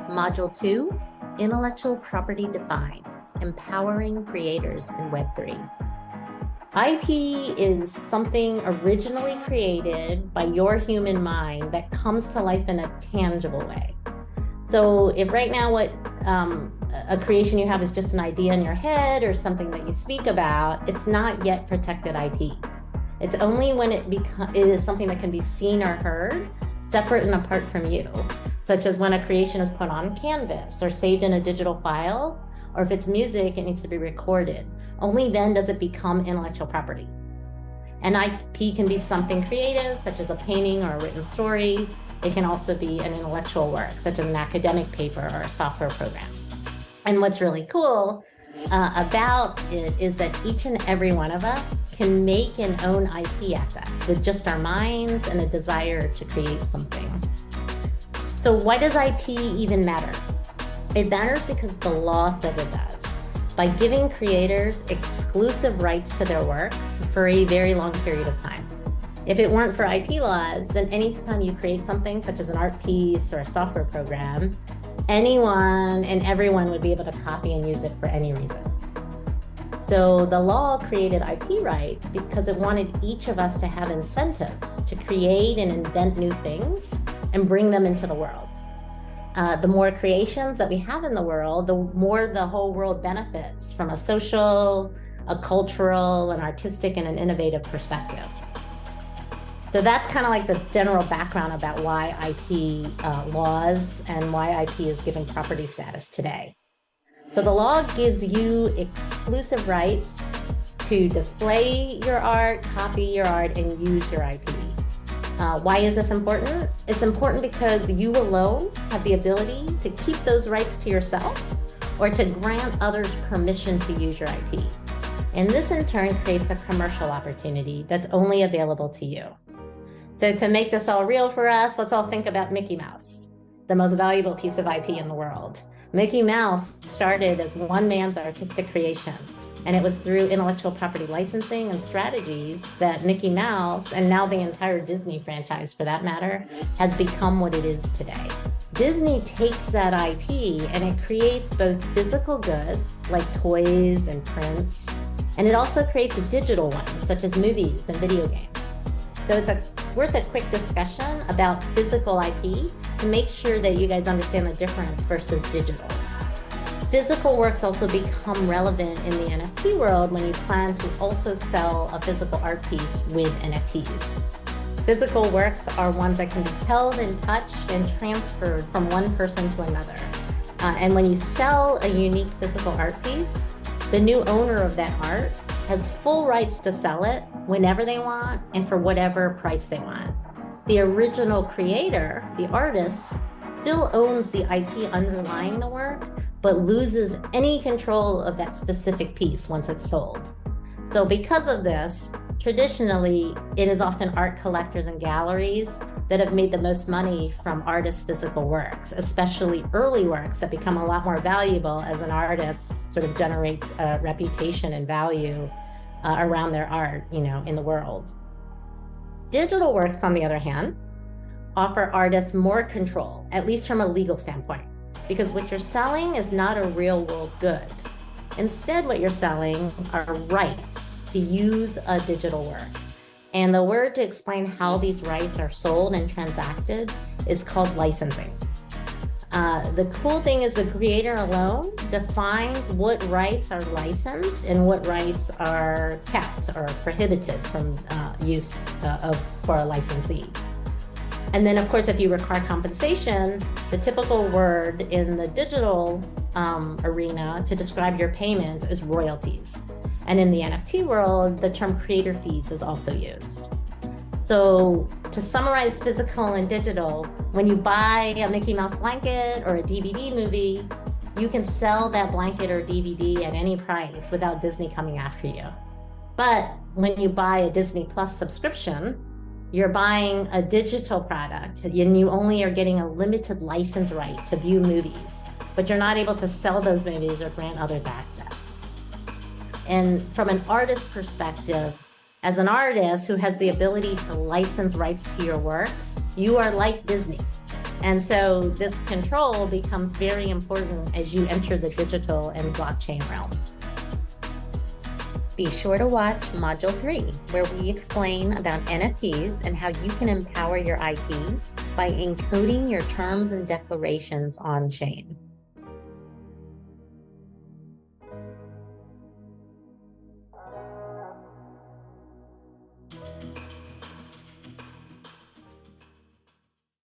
Module 2, Intellectual Property Defined, Empowering Creators in Web3. IP is something originally created by your human mind that comes to life in a tangible way. So if right now what a creation you have is just an idea in your head or something that you speak about, it's not yet protected IP. It's only when it is something that can be seen or heard, separate and apart from you, such as when a creation is put on canvas or saved in a digital file, or if it's music, it needs to be recorded. Only then does it become intellectual property. And IP can be something creative, such as a painting or a written story. It can also be an intellectual work, such as an academic paper or a software program. And what's really cool about it is that each and every one of us can make and own IP assets with just our minds and a desire to create something. So why does IP even matter? It matters because the law says it does. By giving creators exclusive rights to their works for a very long period of time. If it weren't for IP laws, then anytime you create something such as an art piece or a software program, anyone and everyone would be able to copy and use it for any reason. So the law created IP rights because it wanted each of us to have incentives to create and invent new things and bring them into the world. The more creations that we have in the world, the more the whole world benefits from a social, a cultural, an artistic, and an innovative perspective. So that's kind of like the general background about why IP laws and why IP is given property status today. So the law gives you exclusive rights to display your art, copy your art, and use your IP. Why is this important? It's important because you alone have the ability to keep those rights to yourself or to grant others permission to use your IP. And this in turn creates a commercial opportunity that's only available to you. So to make this all real for us, let's all think about Mickey Mouse, the most valuable piece of IP in the world. Mickey Mouse started as one man's artistic creation, and it was through intellectual property licensing and strategies that Mickey Mouse, and now the entire Disney franchise for that matter, has become what it is today. Disney takes that IP and it creates both physical goods like toys and prints, and it also creates digital ones such as movies and video games. So it's worth a quick discussion about physical IP to make sure that you guys understand the difference versus digital. Physical works also become relevant in the NFT world when you plan to also sell a physical art piece with NFTs. Physical works are ones that can be held and touched and transferred from one person to another. And when you sell a unique physical art piece, the new owner of that art has full rights to sell it whenever they want and for whatever price they want. The original creator, the artist, still owns the IP underlying the work, but loses any control of that specific piece once it's sold. So because of this, traditionally, it is often art collectors and galleries that have made the most money from artists' physical works, especially early works that become a lot more valuable as an artist sort of generates a reputation and value around their art, in the world. Digital works, on the other hand, offer artists more control, at least from a legal standpoint, because what you're selling is not a real world good. Instead, what you're selling are rights to use a digital work. And the word to explain how these rights are sold and transacted is called licensing. The cool thing is the creator alone defines what rights are licensed and what rights are kept or prohibited from use for a licensee. And then, of course, if you require compensation, the typical word in the digital arena to describe your payment is royalties. And in the NFT world, the term creator fees is also used. So to summarize physical and digital, when you buy a Mickey Mouse blanket or a DVD movie, you can sell that blanket or DVD at any price without Disney coming after you. But when you buy a Disney Plus subscription, you're buying a digital product and you only are getting a limited license right to view movies, but you're not able to sell those movies or grant others access. And from an artist perspective, as an artist who has the ability to license rights to your works, you are like Disney. And so this control becomes very important as you enter the digital and blockchain realm. Be sure to watch Module 3, where we explain about NFTs and how you can empower your IP by encoding your terms and declarations on-chain.